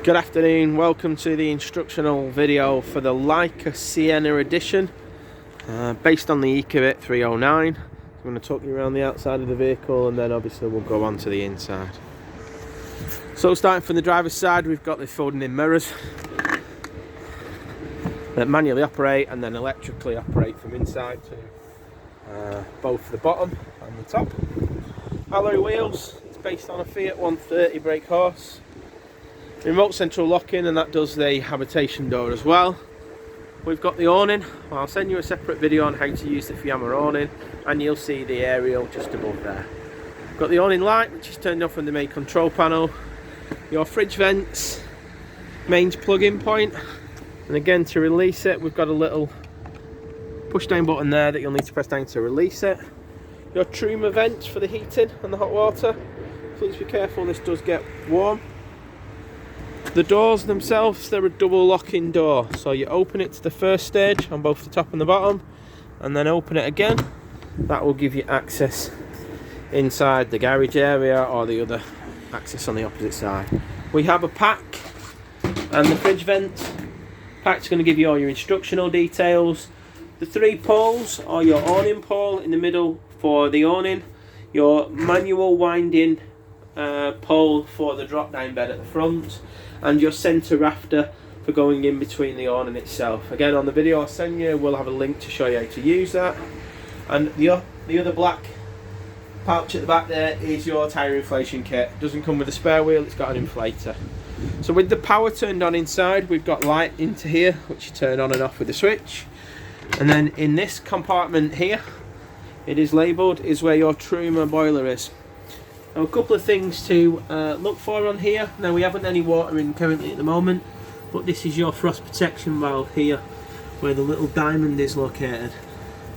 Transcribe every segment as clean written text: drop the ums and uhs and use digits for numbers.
Good afternoon, welcome to the instructional video for the Laika Siena edition, based on the Cassette 309. I'm going to talk you around the outside of the vehicle and then obviously we'll go on to the inside. So starting from the driver's side, we've got the folding in mirrors that manually operate and then electrically operate from inside to both the bottom and the top. Alloy wheels, it's based on a Fiat 130 brake horse. Remote central locking, and that does the habitation door as well. We've got the awning. I'll send you a separate video on how to use the Fiamma awning, and you'll see the aerial just above there. We've got the awning light, which is turned off from the main control panel. Your fridge vents, mains plug-in point, and again to release it, we've got a little push down button there that you'll need to press down to release it. Your truma vents for the heating and the hot water. Please be careful, this does get warm. The doors themselves, they're a double locking door, so you open it to the first stage on both the top and the bottom, and then open it again. That will give you access inside the garage area or the other access on the opposite side. We have a pack and the fridge vent. Pack's going to give you all your instructional details. The 3 poles are your awning pole in the middle for the awning, your manual winding pole for the drop down bed at the front, and your centre rafter for going in between the awning itself. Again, on the video I'll send you, we'll have a link to show you how to use that. And the other black pouch at the back there is your tyre inflation kit. It doesn't come with a spare wheel, it's got an inflator. So with the power turned on inside, we've got light into here, which you turn on and off with a switch. And then in this compartment here, it is labelled, is where your truma boiler is. Now, a couple of things to look for on here. Now, we haven't any water in currently at the moment, but this is your frost protection valve here, where the little diamond is located.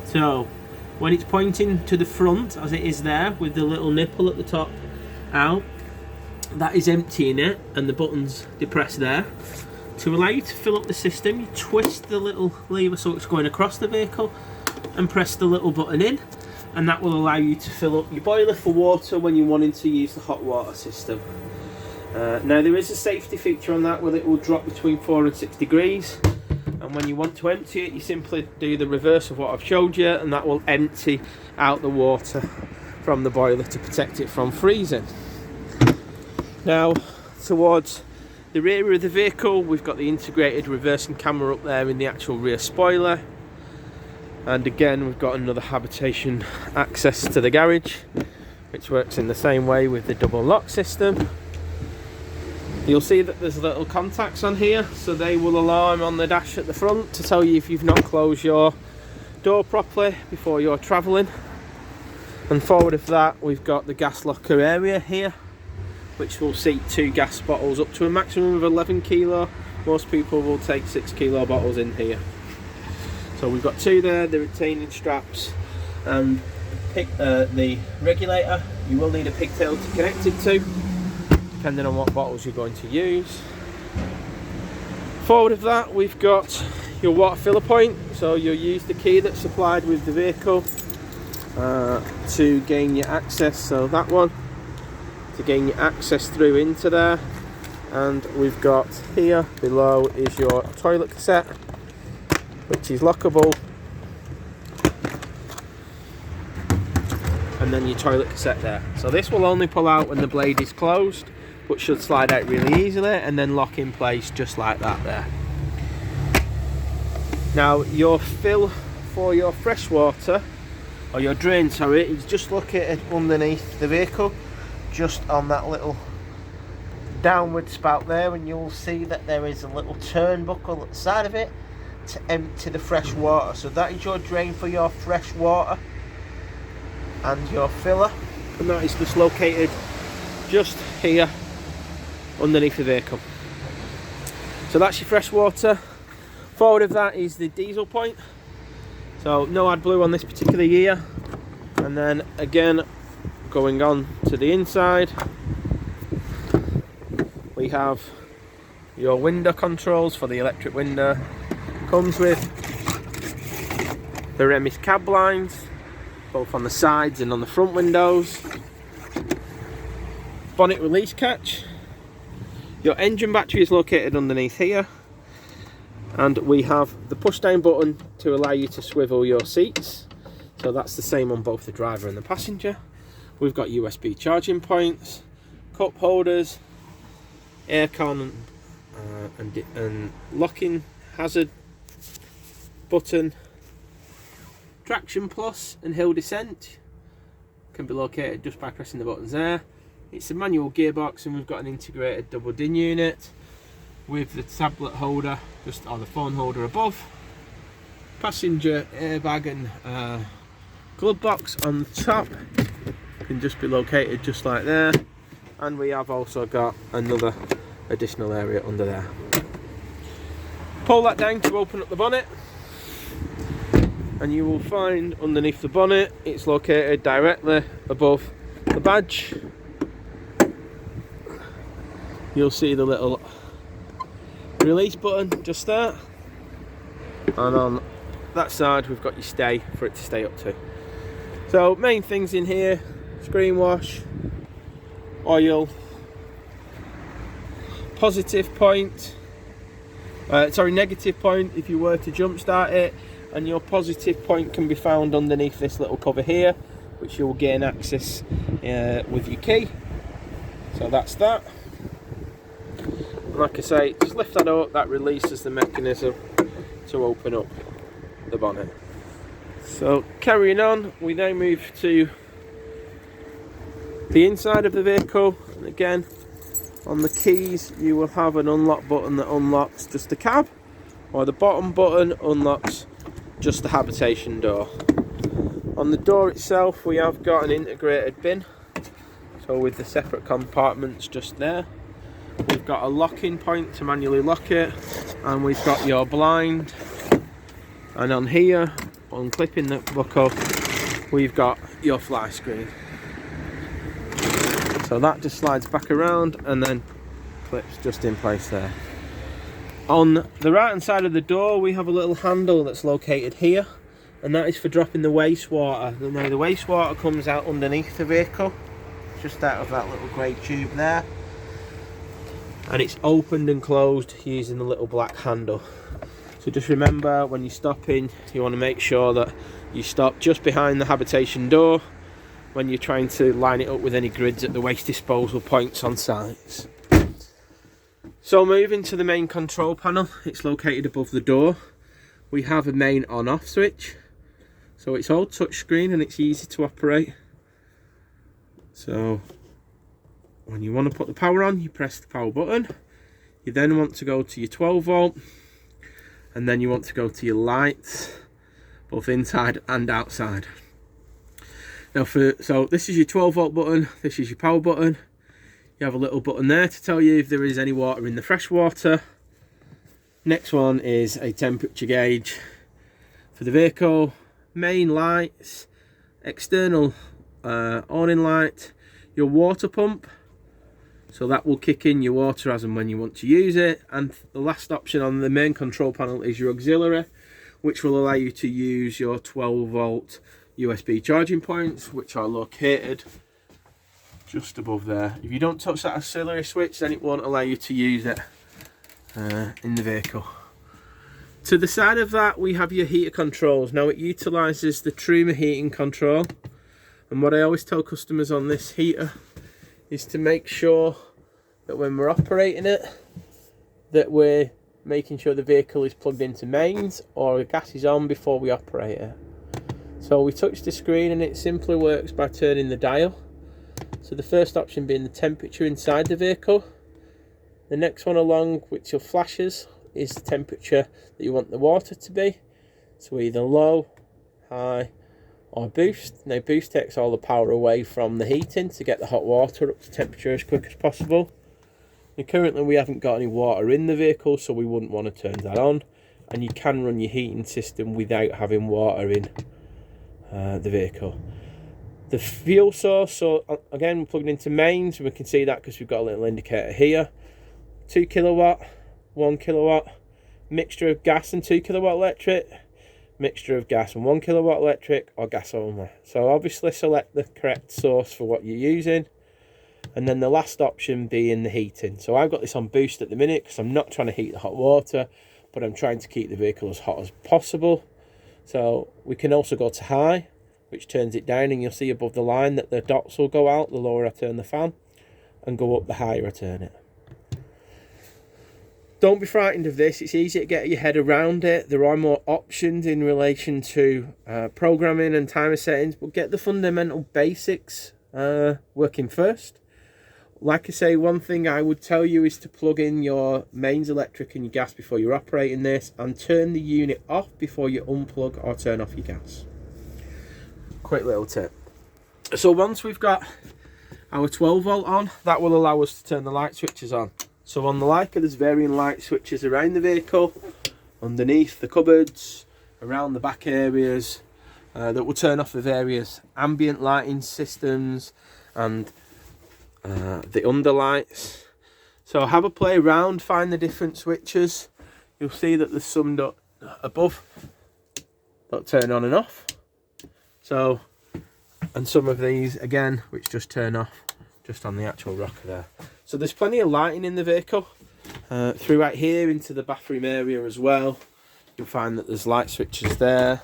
So when it's pointing to the front, as it is there, with the little nipple at the top out, that is emptying it, and the button's depressed there. To allow you to fill up the system, you twist the little lever so it's going across the vehicle and press the little button in, and that will allow you to fill up your boiler for water when you're wanting to use the hot water system. Now, there is a safety feature on that where it will drop between 4 and 6 degrees, and when you want to empty it, you simply do the reverse of what I've showed you, and that will empty out the water from the boiler to protect it from freezing. Now, towards the rear of the vehicle, we've got the integrated reversing camera up there in the actual rear spoiler. And again, we've got another habitation access to the garage, which works in the same way with the double lock system. You'll see that there's little contacts on here, so they will alarm on the dash at the front to tell you if you've not closed your door properly before you're travelling. And forward of that, we've got the gas locker area here, which will seat 2 gas bottles up to a maximum of 11 kilo. Most people will take 6 kilo bottles in here. So we've got 2 there, the retaining straps, and the regulator. You will need a pigtail to connect it to, depending on what bottles you're going to use. Forward of that, we've got your water filler point. So you'll use the key that's supplied with the vehicle to gain your access. So that one, to gain your access through into there. And we've got here below is your toilet cassette, which is lockable, and then your toilet cassette there. So this will only pull out when the blade is closed, but should slide out really easily and then lock in place just like that there. Now, your fill for your fresh water, or your drain, sorry, is just located underneath the vehicle, just on that little downward spout there, and you'll see that there is a little turnbuckle at the side of it to empty the fresh water. So that is your drain for your fresh water and your filler, and that is just located just here underneath the vehicle. So that's your fresh water. Forward of that is the diesel point, so no AdBlue on this particular year. And then again, going on to the inside, we have your window controls for the electric window. Comes with the Remis cab blinds, both on the sides and on the front windows. Bonnet release catch, Your engine battery is located underneath here, and we have the push down button to allow you to swivel your seats, so that's the same on both the driver and the passenger. We've got USB charging points, cup holders, aircon and locking hazard button. Traction plus and hill descent can be located just by pressing the buttons there. It's a manual gearbox, and we've got an integrated double DIN unit with the tablet holder or the phone holder above. Passenger airbag and glove box on the top can just be located just like there, and we have also got another additional area under there. Pull that down to open up the bonnet, and you will find underneath the bonnet it's located directly above the badge. You'll see the little release button just there, and on that side we've got your stay for it to stay up to. So main things in here: screen wash, oil, negative point if you were to jump start it, and your positive point can be found underneath this little cover here, which you'll gain access with your key. So that's that. Like I say, just lift that up, that releases the mechanism to open up the bonnet. So carrying on, we now move to the inside of the vehicle, and again on the keys you will have an unlock button that unlocks just the cab, or the bottom button unlocks just the habitation door. On the door itself we have got an integrated bin, so with the separate compartments just there. We've got a locking point to manually lock it, and we've got your blind, and on here, unclipping the buckle, we've got your fly screen. So that just slides back around and then clips just in place there. On the right hand side of the door we have a little handle that's located here, and that is for dropping the wastewater. Now the wastewater comes out underneath the vehicle, just out of that little grey tube there, and it's opened and closed using the little black handle. So just remember, when you're stopping, you want to make sure that you stop just behind the habitation door when you're trying to line it up with any grids at the waste disposal points on sites. So moving to the main control panel, it's located above the door. We have a main on-off switch, so it's all touchscreen and it's easy to operate. So when you want to put the power on, you press the power button. You then want to go to your 12 volt, and then you want to go to your lights, both inside and outside. Now so this is your 12 volt button, this is your power button. You have a little button there to tell you if there is any water in the fresh water. Next one is a temperature gauge for the vehicle, main lights, external awning light, your water pump, so that will kick in your water as and when you want to use it. And the last option on the main control panel is your auxiliary, which will allow you to use your 12 volt USB charging points, which are located just above there. If you don't touch that auxiliary switch, then it won't allow you to use it in the vehicle. To the side of that we have your heater controls. Now it utilises the Truma heating control, and what I always tell customers on this heater is to make sure that when we're operating it, that we're making sure the vehicle is plugged into mains or the gas is on before we operate it. So we touch the screen and it simply works by turning the dial. So the first option being the temperature inside the vehicle. The next one along, which your flashes, is the temperature that you want the water to be. So either low, high or boost. Now boost takes all the power away from the heating to get the hot water up to temperature as quick as possible. And currently we haven't got any water in the vehicle, so we wouldn't want to turn that on. And you can run your heating system without having water in the vehicle. The fuel source, so again we're plugged into mains, and we can see that because we've got a little indicator here. 2 kilowatt, 1 kilowatt, mixture of gas and 2 kilowatt electric, mixture of gas and 1 kilowatt electric, or gas only. So obviously select the correct source for what you're using. and then the last option being the heating. So I've got this on boost at the minute because I'm not trying to heat the hot water, but I'm trying to keep the vehicle as hot as possible. So we can also go to high, which turns it down, and you'll see above the line that the dots will go out the lower I turn the fan, and go up the higher I turn it. Don't be frightened of this. It's easy to get your head around it. There are more options in relation to programming and timer settings, but get the fundamental basics working first. Like I say, one thing I would tell you is to plug in your mains electric and your gas before you're operating this, and turn the unit off before you unplug or turn off your gas. Quick little tip. So once we've got our 12 volt on, that will allow us to turn the light switches on. So on the Laika, there's varying light switches around the vehicle, underneath the cupboards, around the back areas, that will turn off the various ambient lighting systems and the underlights. So have a play around, find the different switches. You'll see that there's some above that turn on and off. So, and some of these again, which just turn off just on the actual rocker there. So there's plenty of lighting in the vehicle. Throughout here into the bathroom area as well, you'll find that there's light switches there.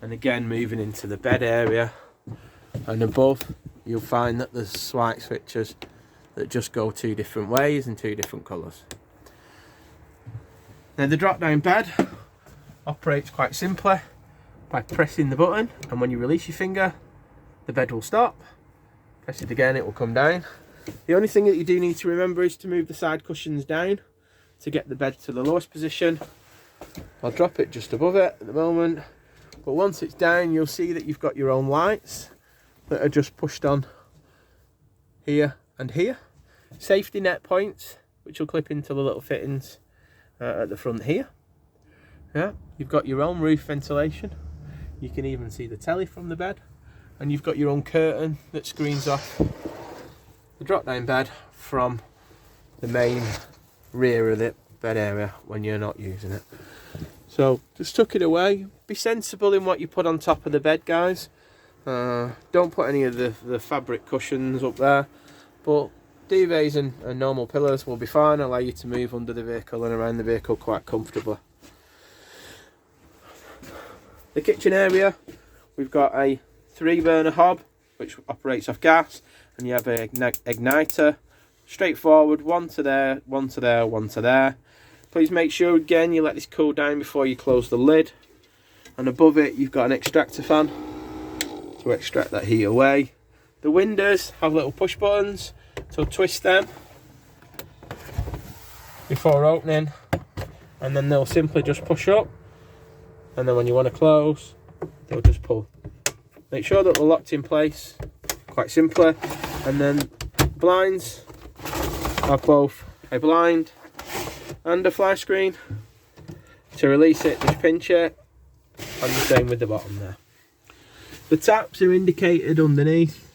And again, moving into the bed area and above, you'll find that there's light switches that just go two different ways and two different colours. Now the drop down bed operates quite simply by pressing the button, and when you release your finger, the bed will stop. Press it again, it will come down. The only thing that you do need to remember is to move the side cushions down to get the bed to the lowest position. I'll drop it just above it at the moment, but once it's down, you'll see that you've got your own lights that are just pushed on here and here. Safety net points, which will clip into the little fittings at the front here. Yeah, you've got your own roof ventilation. You can even see the telly from the bed, and you've got your own curtain that screens off the drop down bed from the main rear of the bed area when you're not using it. So just tuck it away. Be sensible in what you put on top of the bed, guys. Don't put any of the fabric cushions up there, but duvets and normal pillows will be fine. Allow you to move under the vehicle and around the vehicle quite comfortably. The kitchen area, we've got a 3-burner hob which operates off gas, and you have an igniter. Straightforward, one to there, one to there, one to there. Please make sure again you let this cool down before you close the lid. And above it you've got an extractor fan to extract that heat away. The windows have little push buttons, so twist them before opening, and then they'll simply just push up, and then when you want to close, they'll just pull. Make sure that they're locked in place, quite simply. And then blinds have both a blind and a fly screen. To release it, just pinch it, and the same with the bottom there. The taps are indicated underneath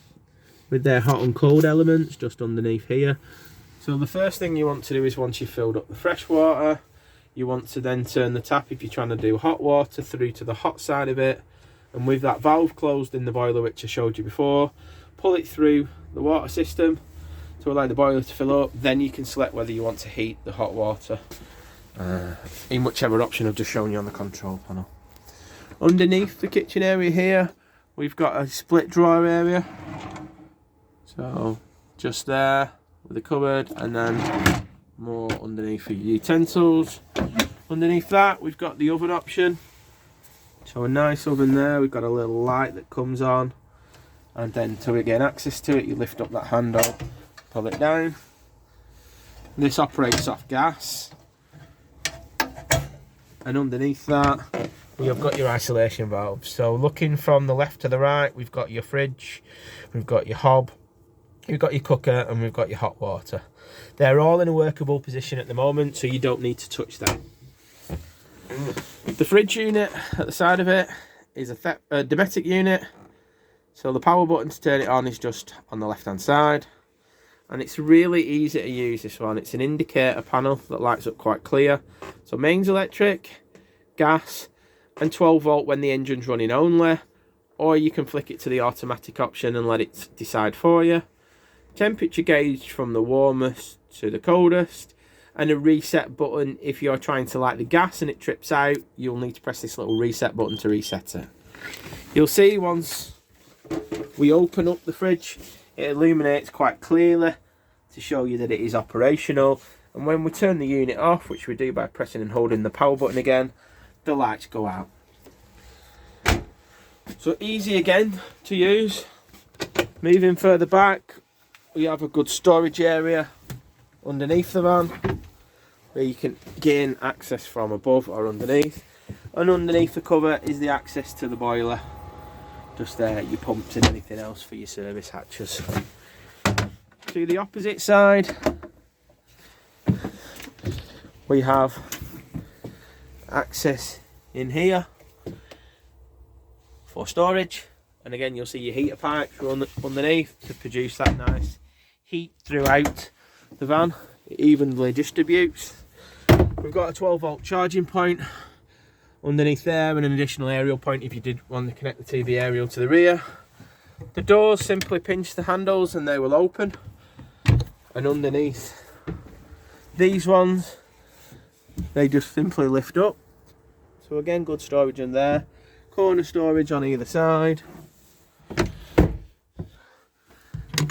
with their hot and cold elements just underneath here. So the first thing you want to do is, once you've filled up the fresh water, you want to then turn the tap, if you're trying to do hot water, through to the hot side of it, and with that valve closed in the boiler which I showed you before, pull it through the water system to allow the boiler to fill up. Then you can select whether you want to heat the hot water in whichever option I've just shown you on the control panel. Underneath the kitchen area here, we've got a split drawer area, so just there with the cupboard, and then more underneath for your utensils. Underneath that we've got the oven option, so a nice oven there. We've got a little light that comes on, and then to gain access to it, you lift up that handle, pull it down. This operates off gas, and underneath that you've got your isolation valves. So looking from the left to the right, we've got your fridge, we've got your hob, we've got your cooker, and we've got your hot water. They're all in a workable position at the moment, so you don't need to touch them. The fridge unit at the side of it is a Dometic unit, so the power button to turn it on is just on the left hand side, and it's really easy to use, this one. It's an indicator panel that lights up quite clear. So mains electric, gas, and 12 volt when the engine's running only, or you can flick it to the automatic option and let it decide for you. temperature gauge from the warmest to the coldest, and a reset button. If you're trying to light the gas and it trips out, you'll need to press this little reset button to reset it. You'll see once we open up the fridge, it illuminates quite clearly to show you that it is operational. And when we turn the unit off, which we do by pressing and holding the power button again, the lights go out. So easy again to use. Moving further back, we have a good storage area underneath the van where you can gain access from above or underneath. And underneath the cover is the access to the boiler. Just there, your pumps and anything else for your service hatches. To the opposite side, we have access in here for storage, and again you'll see your heater pipes run underneath to produce that nice heat throughout the van. It evenly distributes. We've got a 12-volt charging point underneath there, and an additional aerial point if you did want to connect the TV aerial to the rear. The doors, simply pinch the handles and they will open, and underneath these ones, they just simply lift up. So again, good storage in there. Corner storage on either side.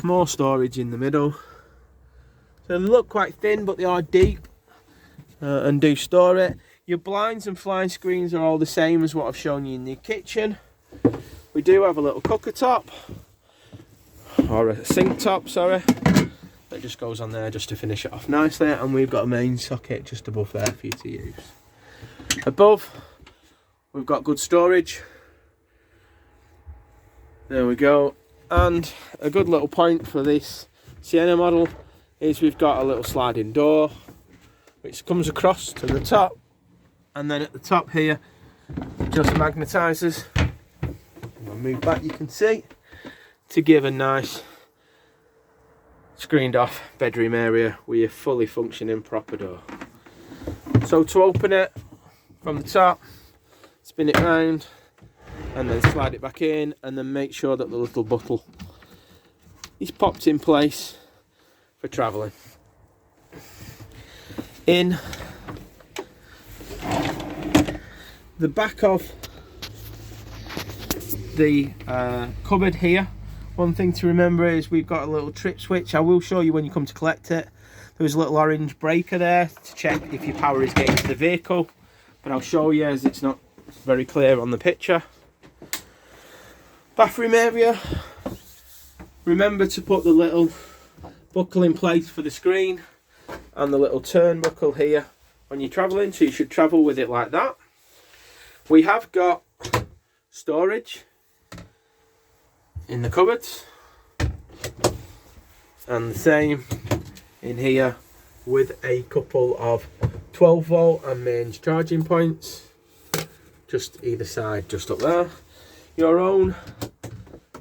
More storage in the middle. So they look quite thin, but they are deep and do store it. Your blinds and fly screens are all the same as what I've shown you in the kitchen. We do have a little cooker top, or a sink top, sorry, that just goes on there just to finish it off nicely, and we've got a main socket just above there for you to use. Above, we've got good storage. There we go. And a good little point for this Siena model is we've got a little sliding door which comes across to the top, and then at the top here it just magnetises. I'll move back, you can see, to give a nice screened off bedroom area with a fully functioning proper door. So to open it from the top, spin it round and then slide it back in, and then make sure that the little bottle is popped in place for travelling. In the back of the cupboard here, one thing to remember is we've got a little trip switch. I will show you when you come to collect it. There's a little orange breaker there to check if your power is getting to the vehicle, but I'll show you as it's not very clear on the picture. Bathroom area, remember to put the little buckle in place for the screen and the little turnbuckle here when you're travelling, so you should travel with it like that. We have got storage in the cupboards, and the same in here with a couple of 12-volt and mains charging points just either side, just up there. Your own,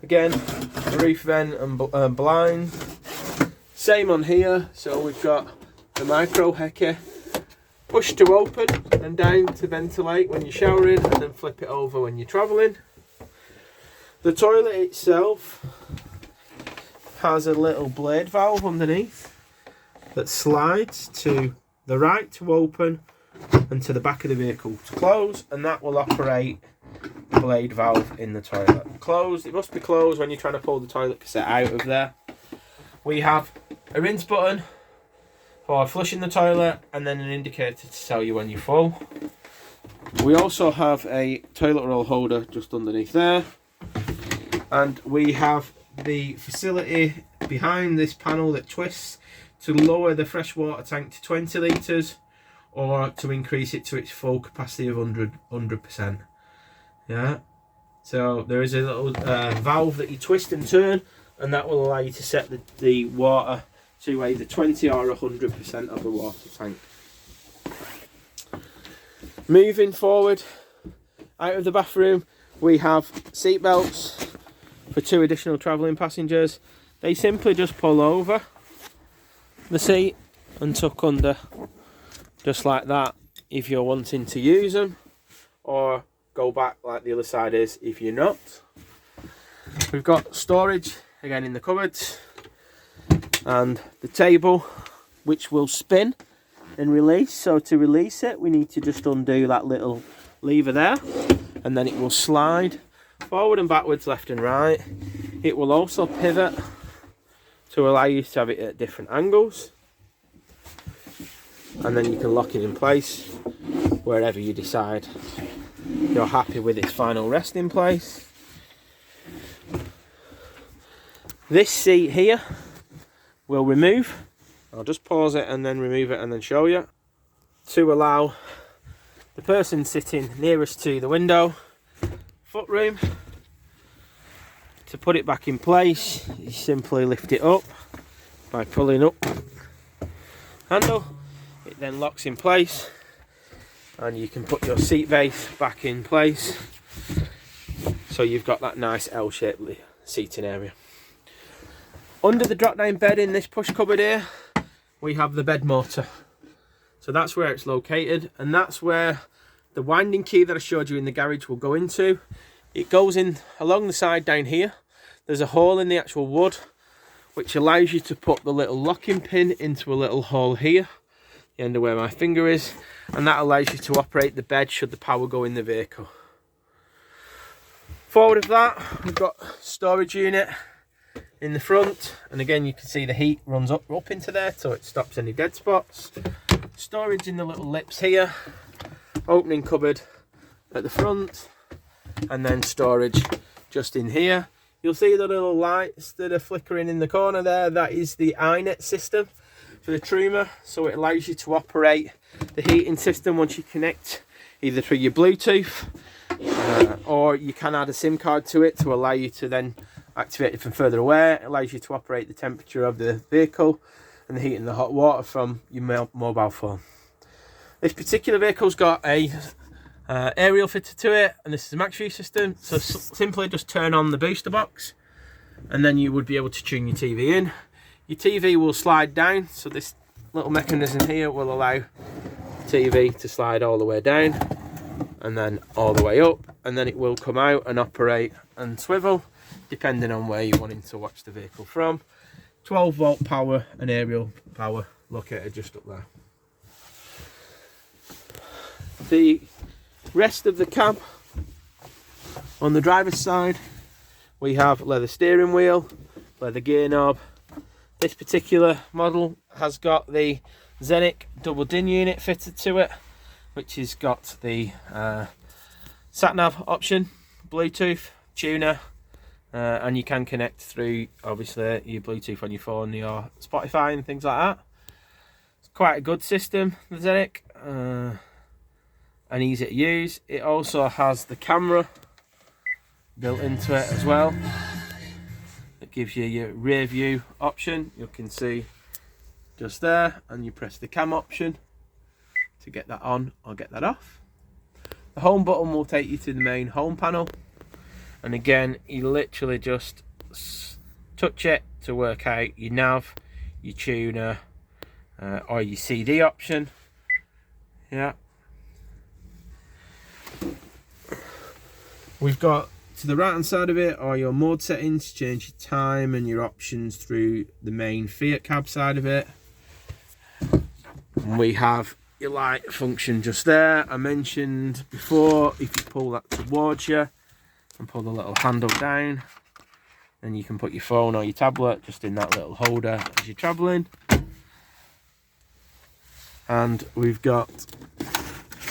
again, roof vent and blind. Same on here, so we've got the micro hecker, push to open and down to ventilate when you're showering, and then flip it over when you're travelling. The toilet itself has a little blade valve underneath that slides to the right to open and to the back of the vehicle to close, and that will operate the blade valve in the toilet. Closed, it must be closed when you're trying to pull the toilet cassette out of there. We have a rinse button for flushing the toilet, and then an indicator to tell you when you're full. We also have a toilet roll holder just underneath there, and we have the facility behind this panel that twists to lower the freshwater tank to 20 litres or to increase it to its full capacity of 100%. Yeah, so there is a little valve that you twist and turn, and that will allow you to set the water to either 20 or 100% of the water tank. Moving forward, out of the bathroom, we have seat belts for 2 additional travelling passengers. They simply just pull over the seat and tuck under, just like that, if you're wanting to use them, or go back like the other side is if you're not. We've got storage again in the cupboards. and the table, which will spin and release. So to release it, we need to just undo that little lever there, and then it will slide forward and backwards, left and right. It will also pivot to allow you to have it at different angles, and then you can lock it in place wherever you decide you're happy with its final resting place. This seat here will remove. I'll just pause it and then remove it and then show you, to allow the person sitting nearest to the window footroom. To put it back in place, you simply lift it up by pulling up handle. It then locks in place, and you can put your seat base back in place, so you've got that nice L-shaped seating area. Under the drop down bed in this push cupboard here, we have the bed motor. So that's where it's located, and that's where the winding key that I showed you in the garage will go into. It goes in along the side down here. There's a hole in the actual wood, which allows you to put the little locking pin into a little hole here, the end of where my finger is, and that allows you to operate the bed should the power go in the vehicle. Forward of that, we've got storage unit in the front, and again you can see the heat runs up into there, so it stops any dead spots. Storage in the little lips here, opening cupboard at the front, and then storage just in here. You'll see the little lights that are flickering in the corner there. That is the iNet system for the Truma, so it allows you to operate the heating system once you connect either through your Bluetooth, or you can add a SIM card to it to allow you to then activate it from further away. It allows you to operate the temperature of the vehicle and the heat and the hot water from your mobile phone. This particular vehicle's got a aerial fitted to it, and this is a max view system, so simply just turn on the booster box and then you would be able to tune your TV in. Your TV will slide down, so this little mechanism here will allow TV to slide all the way down and then all the way up, and then it will come out and operate and swivel depending on where you're wanting to watch the vehicle from. 12 volt power and aerial power located just up there. The rest of the cab, on the driver's side, we have leather steering wheel, leather gear knob. This particular model has got the Xenic double DIN unit fitted to it, which has got the sat nav option, Bluetooth, tuner, and you can connect through obviously your Bluetooth on your phone, your Spotify and things like that. It's quite a good system, the Xenic, and easy to use. It also has the camera built into it as well. It gives you your rear view option. You can see just there, and you press the cam option to get that on or get that off. The home button will take you to the main home panel, and again you literally just touch it to work out your nav, your tuner, or your CD option. Yeah. We've got to the right hand side of it are your mode settings, change your time and your options through the main Fiat cab side of it. And we have your light function just there. I mentioned before, if you pull that towards you and pull the little handle down, then you can put your phone or your tablet just in that little holder as you're travelling. And we've got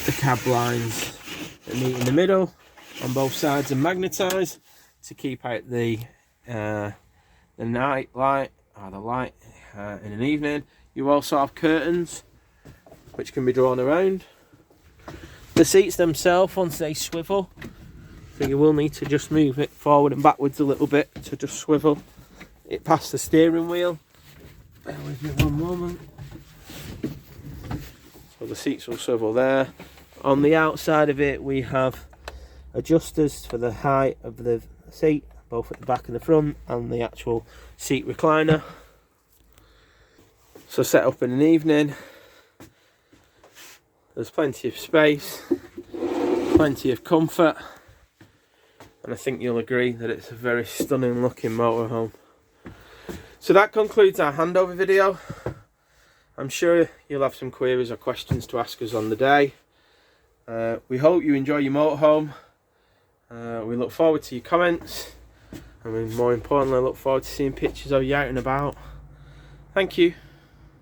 the cab lines that meet in the middle on both sides and magnetised to keep out the night light or the light in an evening. You also have curtains which can be drawn around. The seats themselves, once they swivel, so you will need to just move it forward and backwards a little bit to just swivel it past the steering wheel. Bear with me one moment. So the seats will swivel there. On the outside of it we have adjusters for the height of the seat, both at the back and the front, and the actual seat recliner. So set up in an evening, there's plenty of space, plenty of comfort, and I think you'll agree that it's a very stunning looking motorhome. So that concludes our handover video. I'm sure you'll have some queries or questions to ask us on the day. We hope you enjoy your motorhome. We look forward to your comments, and we more importantly look forward to seeing pictures of you out and about. Thank you.